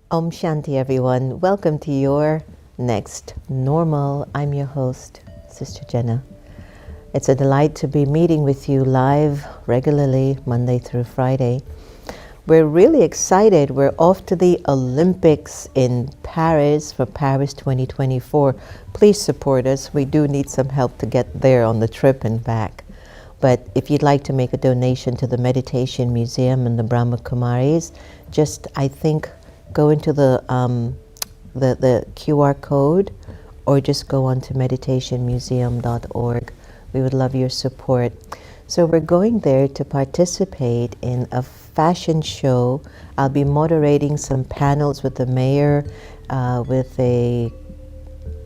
Om Shanti, everyone. Welcome to your next normal. I'm your host, Sister Jenna. It's a delight to be meeting with you live regularly, Monday through Friday. We're really excited. We're off to the Olympics in Paris for Paris 2024. Please support us. We do need some help to get there on the trip and back. But if you'd like to make a donation to the Meditation Museum and the Brahma Kumaris, just, I think, go into the QR code or just go on to meditationmuseum.org. We would love your support. So we're going there to participate in a fashion show. I'll be moderating some panels with the mayor, with a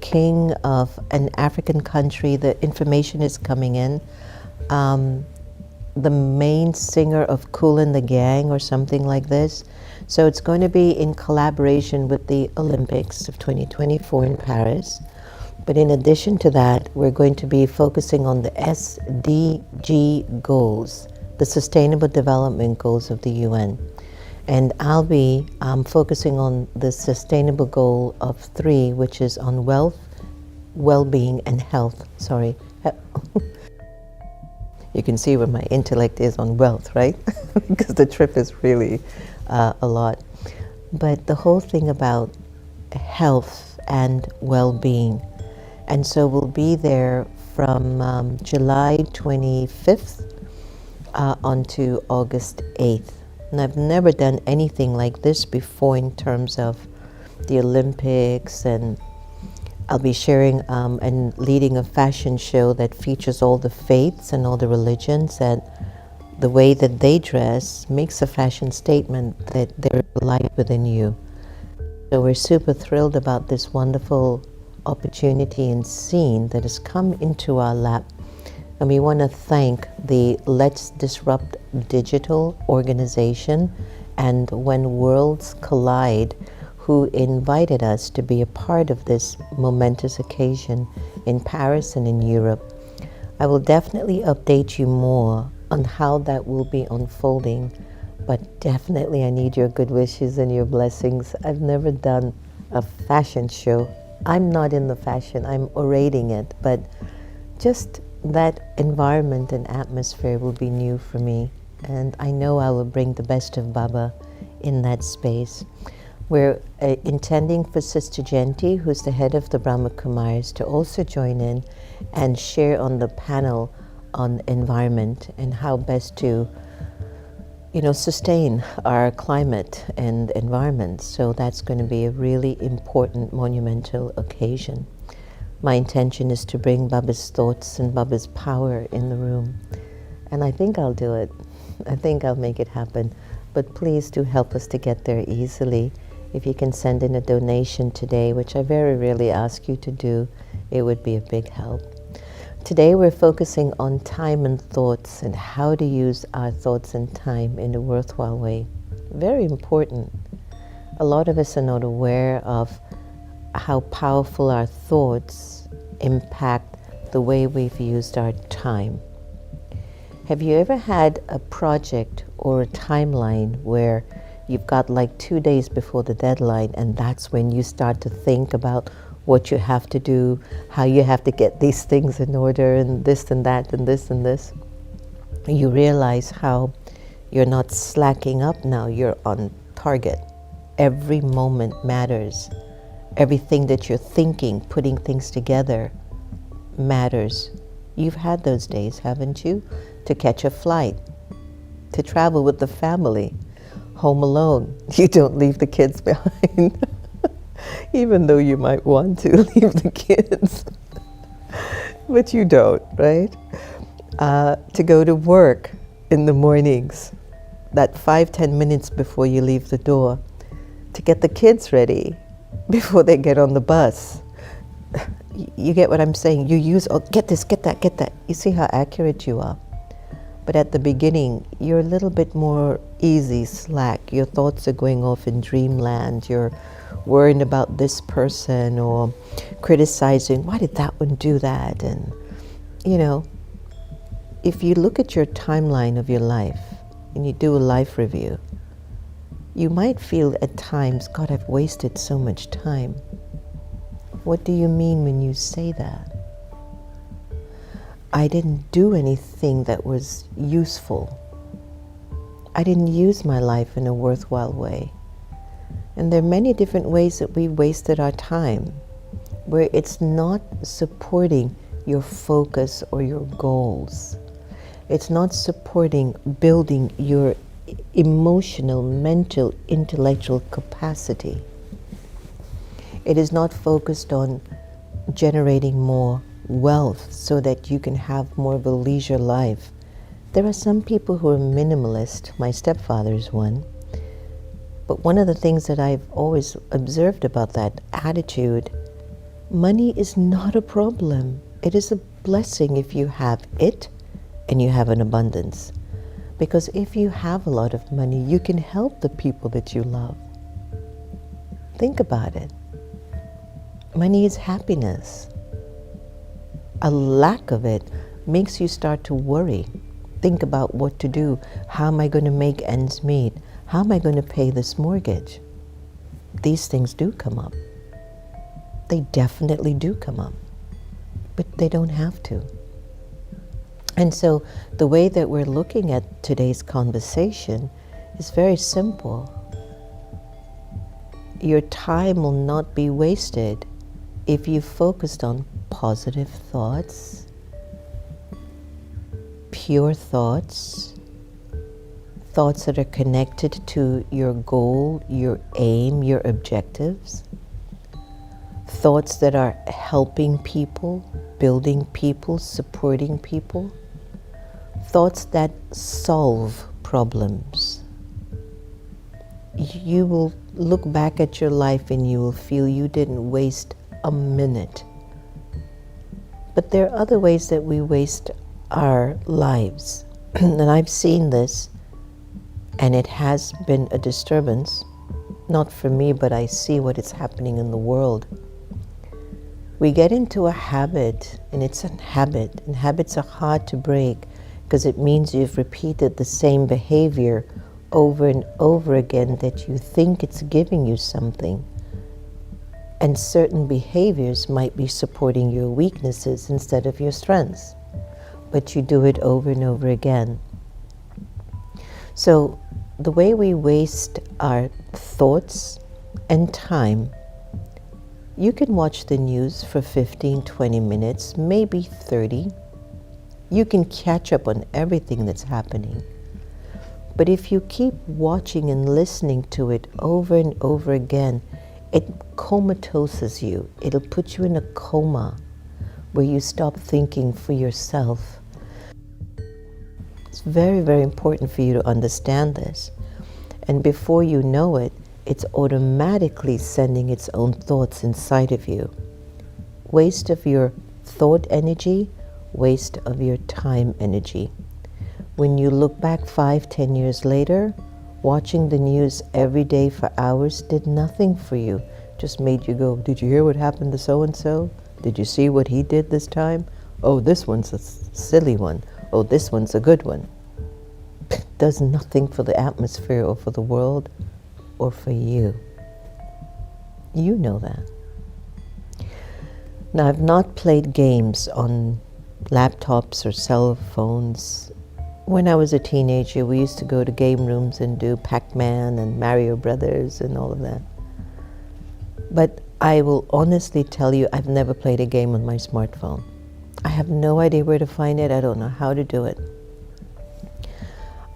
king of an African country. The information is coming in. The main singer of Kool and the Gang or something like this. So it's going to be in collaboration with the Olympics of 2024 in Paris. But in addition to that, we're going to be focusing on the SDG goals, the Sustainable Development Goals of the UN. And I'll be focusing on the sustainable goal of 3, which is on wealth, well-being, and health. Sorry. You can see where my intellect is on wealth, right? Because the trip is really a lot. But the whole thing about health and well-being. And so we'll be there from July 25th onto August 8th. And I've never done anything like this before in terms of the Olympics, and I'll be sharing and leading a fashion show that features all the faiths and all the religions, and the way that they dress makes a fashion statement that there's light within you. So we're super thrilled about this wonderful opportunity and scene that has come into our lap. And we want to thank the Let's Disrupt Digital organization and When Worlds Collide, who invited us to be a part of this momentous occasion in Paris and in Europe. I will definitely update you more on how that will be unfolding, but definitely I need your good wishes and your blessings. I've never done a fashion show. I'm not in the fashion, I'm orating it, but just that environment and atmosphere will be new for me. And I know I will bring the best of Baba in that space. We're intending for Sister Jenna, who's the head of the Brahma Kumaris, to also join in and share on the panel on environment and how best to, sustain our climate and environment. So that's going to be a really important, monumental occasion. My intention is to bring Baba's thoughts and Baba's power in the room. And I think I'll do it. I think I'll make it happen. But please do help us to get there easily. If you can send in a donation today, which I very rarely ask you to do, it would be a big help. Today we're focusing on time and thoughts and how to use our thoughts and time in a worthwhile way. Very important. A lot of us are not aware of how powerful our thoughts impact the way we've used our time. Have you ever had a project or a timeline where you've got like 2 days before the deadline, and that's when you start to think about what you have to do, how you have to get these things in order, and this and that and this and this? You realize how you're not slacking up now, you're on target. Every moment matters. Everything that you're thinking, putting things together, matters. You've had those days, haven't you? To catch a flight, to travel with the family, home alone. You don't leave the kids behind, even though you might want to leave the kids, but you don't, right? To go to work in the mornings, that 5-10 minutes before you leave the door, to get the kids ready before they get on the bus. You get what I'm saying? You use, oh, get this, get that, get that. You see how accurate you are. But at the beginning, you're a little bit more easy, slack. Your thoughts are going off in dreamland. You're worrying about this person or criticizing, why did that one do that? And, if you look at your timeline of your life and you do a life review, You might feel at times, God, I've wasted so much time. What do you mean when you say that? I didn't do anything that was useful. I didn't use my life in a worthwhile way. And there are many different ways that we wasted our time, where it's not supporting your focus or your goals. It's not supporting building your emotional, mental, intellectual capacity. It is not focused on generating more wealth so that you can have more of a leisure life. There are some people who are minimalist. My stepfather is one. But one of the things that I've always observed about that attitude, money is not a problem. It is a blessing if you have it and you have an abundance. Because if you have a lot of money, you can help the people that you love. Think about it. Money is happiness. A lack of it makes you start to worry. Think about what to do. How am I going to make ends meet? How am I going to pay this mortgage? These things do come up. They definitely do come up. But they don't have to. And so the way that we're looking at today's conversation is very simple. Your time will not be wasted if you focused on positive thoughts, pure thoughts, thoughts that are connected to your goal, your aim, your objectives, thoughts that are helping people, building people, supporting people, thoughts that solve problems. You will look back at your life and you will feel you didn't waste a minute. But there are other ways that we waste our lives. And I've seen this, and it has been a disturbance, not for me, but I see what is happening in the world. We get into a habit, and it's a habit, and habits are hard to break because it means you've repeated the same behavior over and over again that you think it's giving you something. And certain behaviors might be supporting your weaknesses instead of your strengths. But you do it over and over again. So the way we waste our thoughts and time, you can watch the news for 15, 20 minutes, maybe 30. You can catch up on everything that's happening. But if you keep watching and listening to it over and over again, it comatoses you. It'll put you in a coma where you stop thinking for yourself. It's very, very important for you to understand this. And before you know it, it's automatically sending its own thoughts inside of you. Waste of your thought energy, waste of your time energy. When you look back 5, 10 years later, watching the news every day for hours did nothing for you. Just made you go, did you hear what happened to so-and-so? Did you see what he did this time? Oh, this one's a silly one. Oh, this one's a good one. Does nothing for the atmosphere or for the world or for you. You know that. Now, I've not played games on laptops or cell phones. When I was a teenager, we used to go to game rooms and do Pac-Man and Mario Brothers and all of that. But I will honestly tell you, I've never played a game on my smartphone. I have no idea where to find it. I don't know how to do it.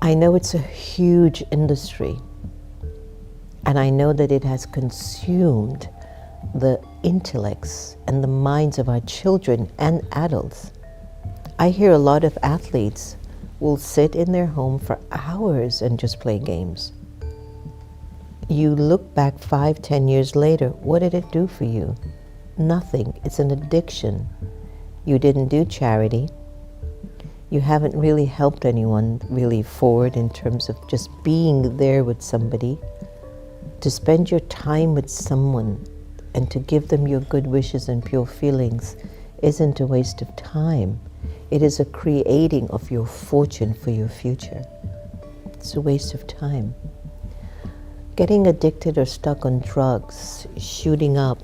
I know it's a huge industry, and I know that it has consumed the intellects and the minds of our children and adults. I hear a lot of athletes will sit in their home for hours and just play games. You look back 5, 10 years later, what did it do for you? Nothing. It's an addiction. You didn't do charity. You haven't really helped anyone really forward in terms of just being there with somebody. To spend your time with someone and to give them your good wishes and pure feelings isn't a waste of time. It is a creating of your fortune for your future. It's a waste of time. Getting addicted or stuck on drugs, shooting up,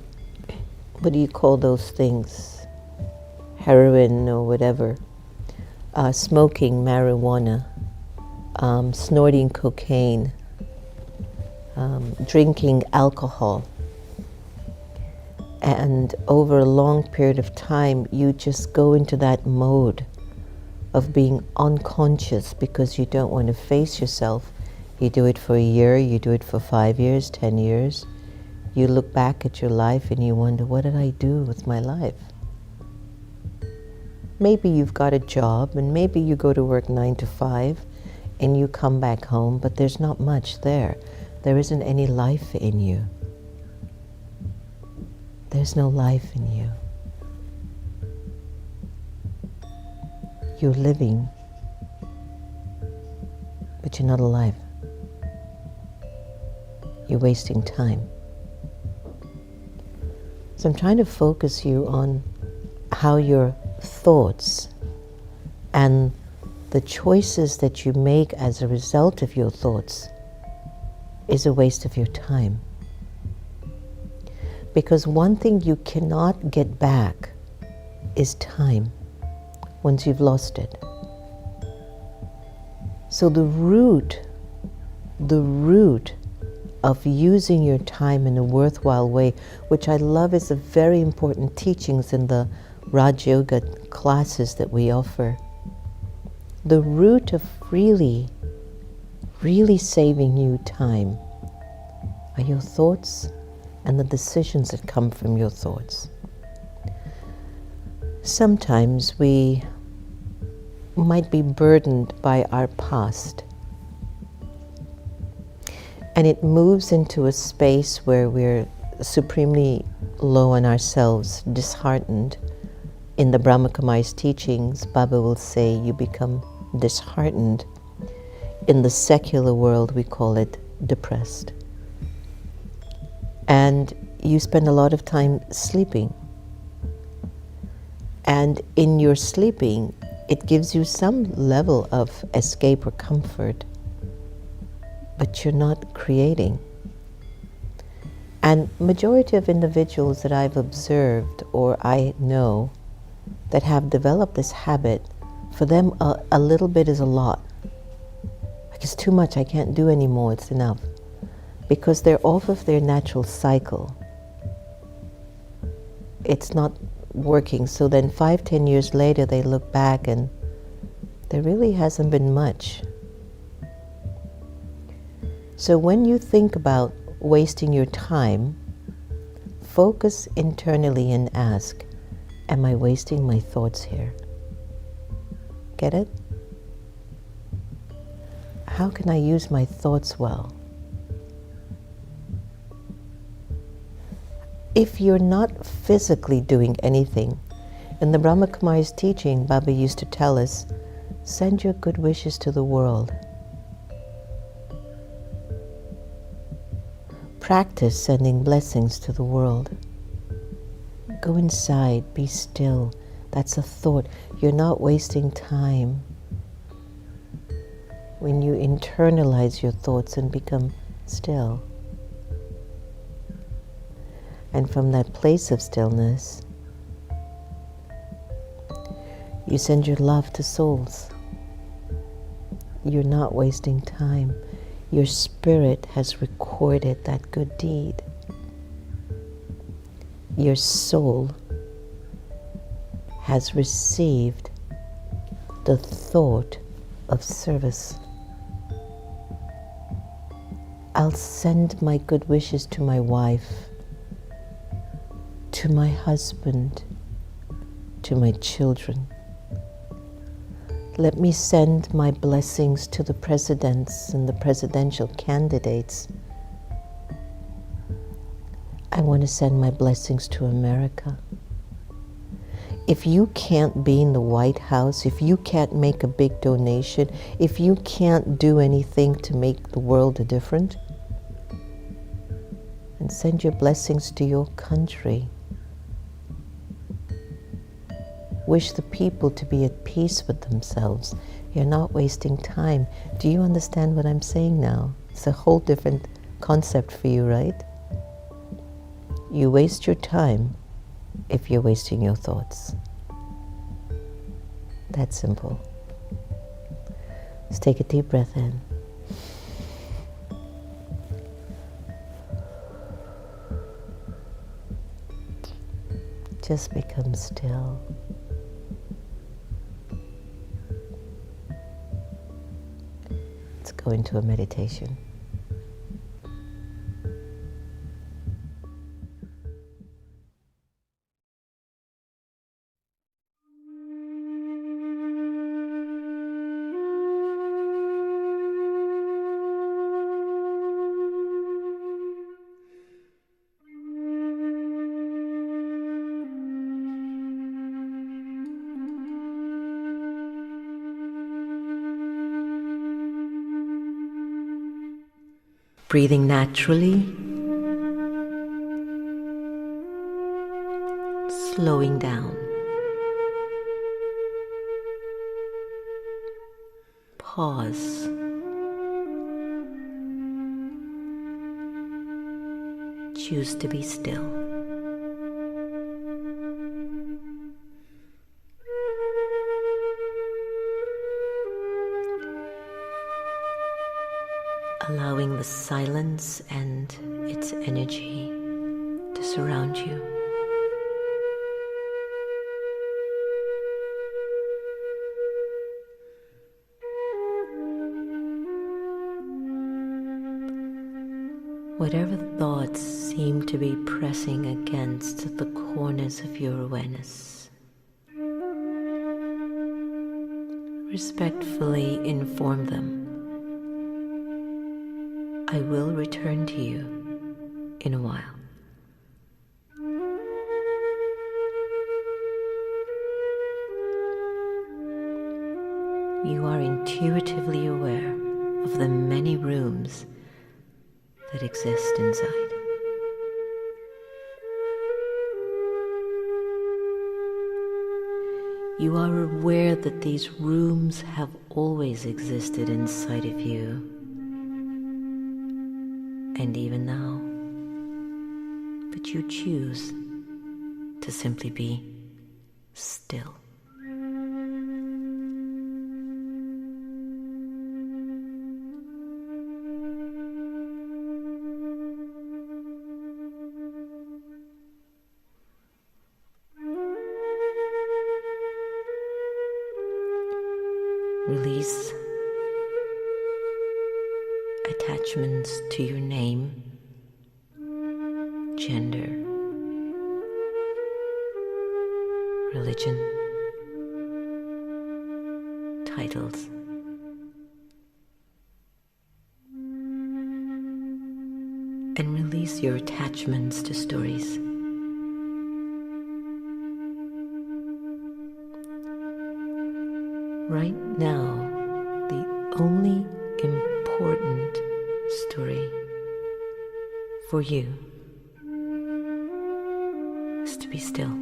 what do you call those things? Heroin or whatever. Smoking marijuana, snorting cocaine, drinking alcohol. And over a long period of time, you just go into that mode of being unconscious because you don't want to face yourself. You do it for a year, you do it for 5 years, 10 years. You look back at your life and you wonder, what did I do with my life? Maybe you've got a job and maybe you go to work 9 to 5 and you come back home, but there's not much there. There isn't any life in you. There's no life in you. You're living, but you're not alive. You're wasting time. So I'm trying to focus you on how your thoughts and the choices that you make as a result of your thoughts is a waste of your time. Because one thing you cannot get back is time once you've lost it. So the root of using your time in a worthwhile way, which I love is a very important teachings in the Raj Yoga classes that we offer. The root of really saving you time are your thoughts and the decisions that come from your thoughts. Sometimes we might be burdened by our past, and it moves into a space where we're supremely low on ourselves, disheartened. In the Brahma Kumaris teachings, Baba will say you become disheartened. In the secular world, we call it depressed. And you spend a lot of time sleeping. And in your sleeping, it gives you some level of escape or comfort, but you're not creating. And majority of individuals that I've observed or I know that have developed this habit, for them a little bit is a lot. Like it's too much, I can't do anymore, it's enough. Because they're off of their natural cycle. It's not working. So then 5-10 years later, they look back and there really hasn't been much. So when you think about wasting your time, focus internally and ask, am I wasting my thoughts here? Get it? How can I use my thoughts well? If you're not physically doing anything, in the Brahma Kumaris teaching, Baba used to tell us, send your good wishes to the world. Practice sending blessings to the world. Go inside, be still. That's a thought. You're not wasting time when you internalize your thoughts and become still. And from that place of stillness, you send your love to souls. You're not wasting time. Your spirit has recorded that good deed. Your soul has received the thought of service. I'll send my good wishes to my wife, to my husband, to my children. Let me send my blessings to the presidents and the presidential candidates. I want to send my blessings to America. If you can't be in the White House, if you can't make a big donation, if you can't do anything to make the world a different, then send your blessings to your country. Wish the people to be at peace with themselves. You're not wasting time. Do you understand what I'm saying now? It's a whole different concept for you, right? You waste your time if you're wasting your thoughts. That's simple. Let's take a deep breath in. Just become still. Let's go into a meditation. Breathing naturally, slowing down. Pause. Choose to be still. Allowing the silence and its energy to surround you. Whatever thoughts seem to be pressing against the corners of your awareness, respectfully inform them. I will return to you in a while. You are intuitively aware of the many rooms that exist inside. You are aware that these rooms have always existed inside of you. And even now, but you choose to simply be still. Release attachments to your name, gender, religion, titles. And release your attachments to stories. Right now, the only important story for you is to be still,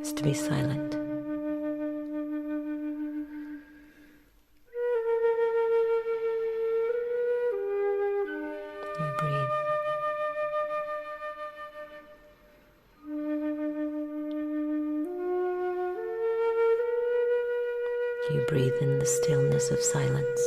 is to be silent. You breathe. You breathe in the stillness of silence.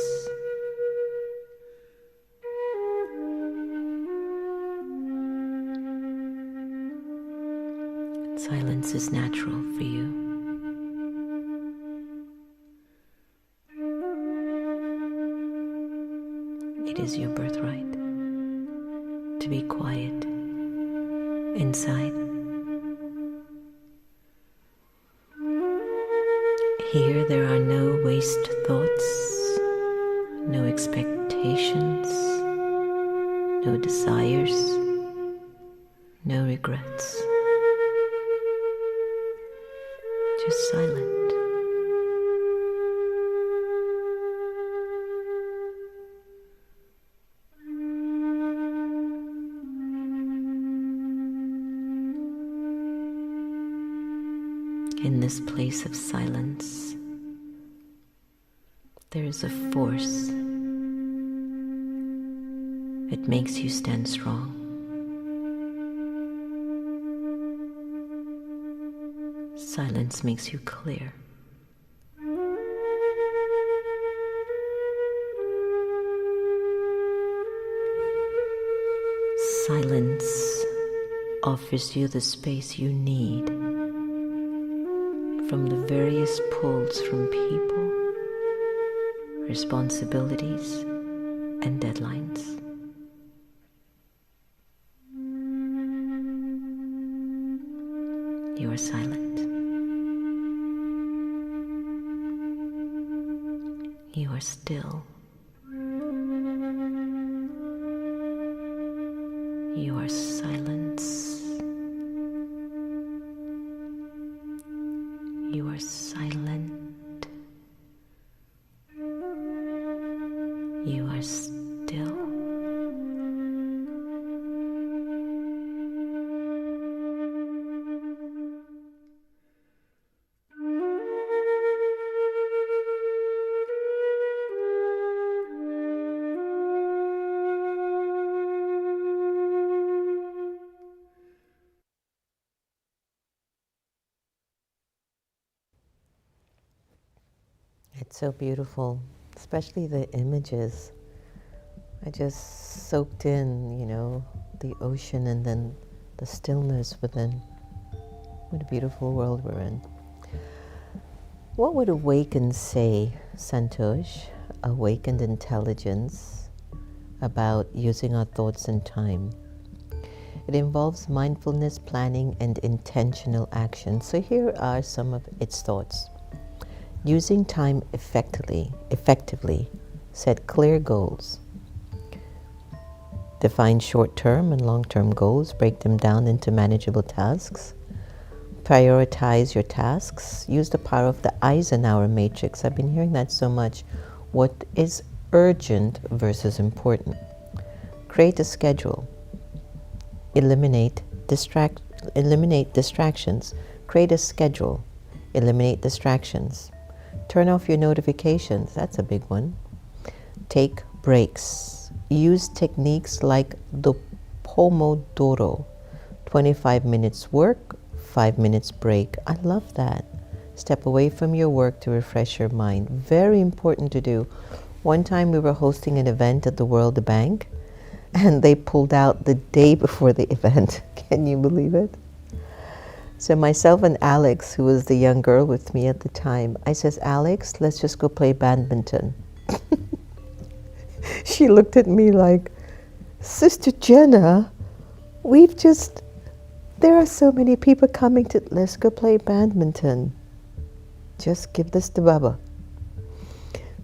Silence is natural for you. It is your birthright to be quiet inside. Here there are no waste thoughts, no expectations, no desires, no regrets. Just silent. In this place of silence, there is a force It makes you stand strong. Silence makes you clear. Silence offers you the space you need from the various pulls from people, responsibilities, and deadlines. You are silent. You are still. You are silence. You are silent. You are still. It's so beautiful, especially the images. I just soaked in, the ocean and then the stillness within. What a beautiful world we're in. What would awaken say, Santosh, awakened intelligence, about using our thoughts and time? It involves mindfulness, planning, and intentional action. So here are some of its thoughts. Using time effectively, set clear goals. Define short-term and long-term goals, break them down into manageable tasks. Prioritize your tasks. Use the power of the Eisenhower matrix. I've been hearing that so much. What is urgent versus important? Create a schedule. Eliminate distractions. Create a schedule. Eliminate distractions. Turn off your notifications. That's a big one. Take breaks. Use techniques like the Pomodoro. 25 minutes work, 5 minutes break. I love that. Step away from your work to refresh your mind. Very important to do. One time we were hosting an event at the World Bank and they pulled out the day before the event. Can you believe it? So myself and Alex, who was the young girl with me at the time, I says, Alex, let's just go play badminton. She looked at me like, Sister Jenna, there are so many people coming to, let's go play badminton. Just give this to Baba.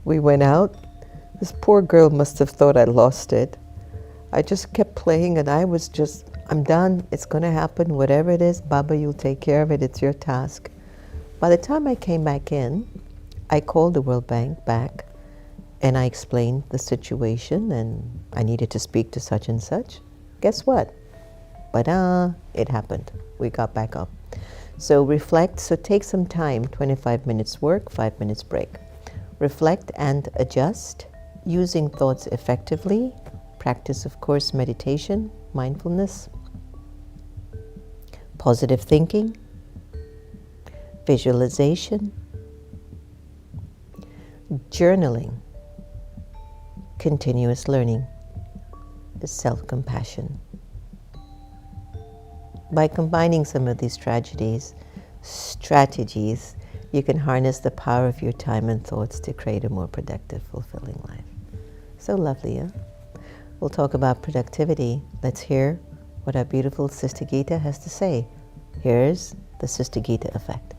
We went out. This poor girl must have thought I lost it. I just kept playing and I'm done. It's going to happen. Whatever it is, Baba, you'll take care of it. It's your task. By the time I came back in, I called the World Bank back and I explained the situation and I needed to speak to such and such. Guess what? It happened. We got back up. So reflect. So take some time, 25 minutes work, 5 minutes break. Reflect and adjust, using thoughts effectively. Practice, of course, meditation, mindfulness, positive thinking, visualization, journaling, continuous learning, self-compassion. By combining some of these strategies, you can harness the power of your time and thoughts to create a more productive, fulfilling life. So lovely, huh? We'll talk about productivity. Let's hear what our beautiful Sister Gita has to say. Here's the Sister Gita effect.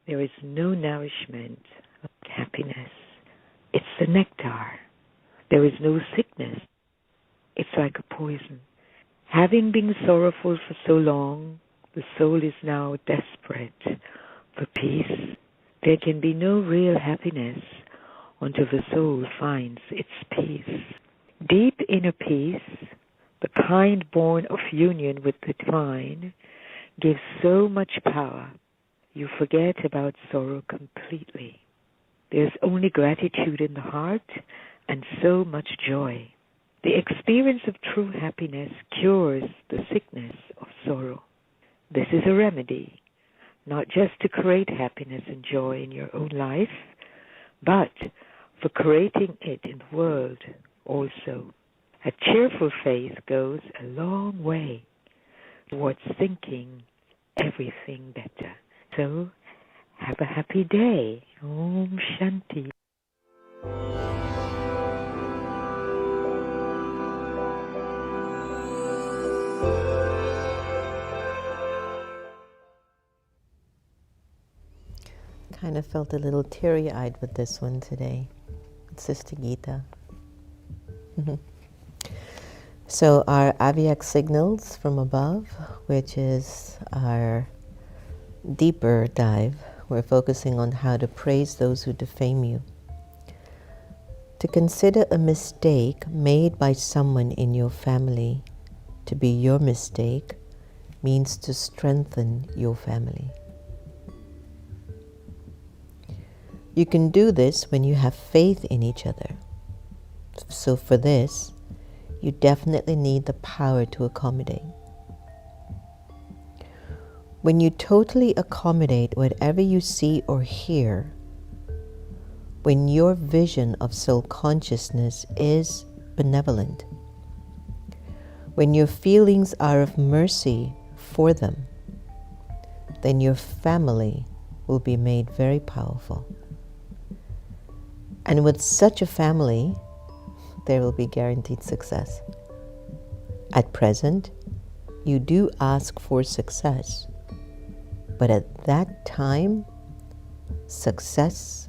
There is no nourishment of happiness. It's the nectar. There is no sickness. It's like a poison. Having been sorrowful for so long, the soul is now desperate for peace. There can be no real happiness until the soul finds its peace. Deep inner peace, the kind born of union with the divine, gives so much power, you forget about sorrow completely. There's only gratitude in the heart and so much joy. The experience of true happiness cures the sickness of sorrow. This is a remedy, not just to create happiness and joy in your own life, but for creating it in the world also. A cheerful faith goes a long way towards thinking everything better. So, have a happy day. Om Shanti. Kind of felt a little teary-eyed with this one today, Sister Gita. So our Avyak signals from above, which is our deeper dive, we're focusing on how to praise those who defame you. To consider a mistake made by someone in your family to be your mistake means to strengthen your family. You can do this when you have faith in each other. So for this, you definitely need the power to accommodate. When you totally accommodate whatever you see or hear, when your vision of soul consciousness is benevolent, when your feelings are of mercy for them, then your family will be made very powerful. And with such a family, there will be guaranteed success. At present, you do ask for success, but at that time, success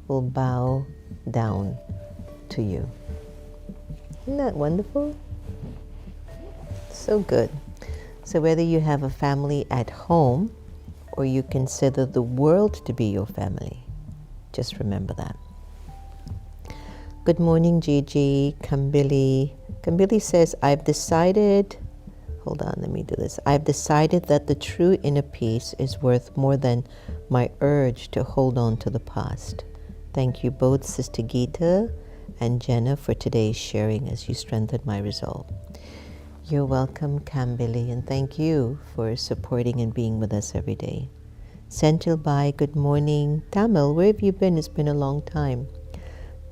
will bow down to you. Isn't that wonderful? So good. So whether you have a family at home or you consider the world to be your family, just remember that. Good morning, Gigi. Kambili. Kambili says, I've decided that the true inner peace is worth more than my urge to hold on to the past. Thank you both, Sister Gita and Jenna, for today's sharing as you strengthened my resolve. You're welcome, Kambili, and thank you for supporting and being with us every day. Senthil Bai, good morning. Tamil, where have you been? It's been a long time.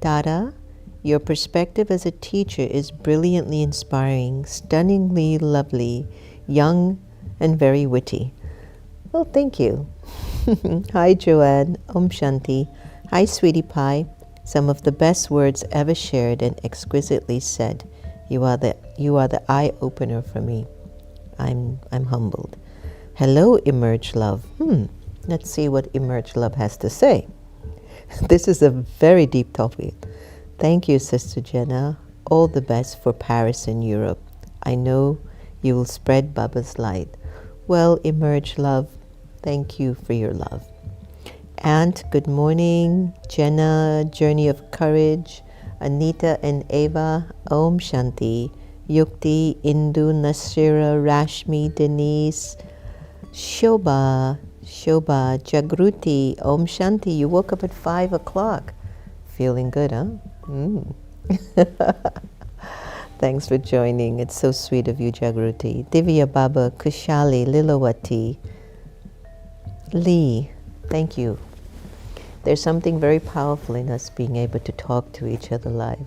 Dada, your perspective as a teacher is brilliantly inspiring, stunningly lovely, young, and very witty. Well, thank you. Hi, Joanne. Om Shanti. Hi, Sweetie Pie. Some of the best words ever shared and exquisitely said. You are the eye opener for me. I'm humbled. Hello, Emerge Love. Let's see what Emerge Love has to say. This is a very deep topic. Thank you, Sister Jenna. All the best for Paris and Europe. I know you will spread Baba's light. Well, Emerge Love, thank you for your love. And good morning, Jenna, Journey of Courage, Anita and Ava, Om Shanti, Yukti, Indu, Nasira, Rashmi, Denise, Shobha, Jagruti, Om Shanti. You woke up at 5 o'clock. Feeling good, huh? Thanks for joining. It's so sweet of you, Jagruti. Divya Baba, Kushali, Lilawati, Lee, thank you. There's something very powerful in us being able to talk to each other live.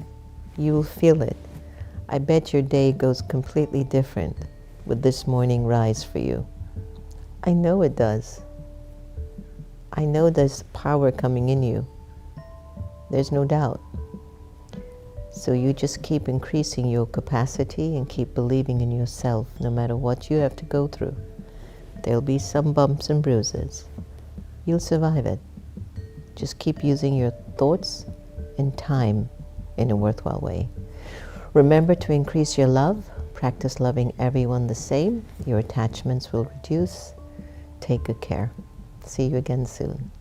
You will feel it. I bet your day goes completely different with this morning rise for you. I know it does. I know there's power coming in you. There's no doubt. So you just keep increasing your capacity and keep believing in yourself no matter what you have to go through. There'll be some bumps and bruises. You'll survive it. Just keep using your thoughts and time in a worthwhile way. Remember to increase your love. Practice loving everyone the same. Your attachments will reduce. Take good care. See you again soon.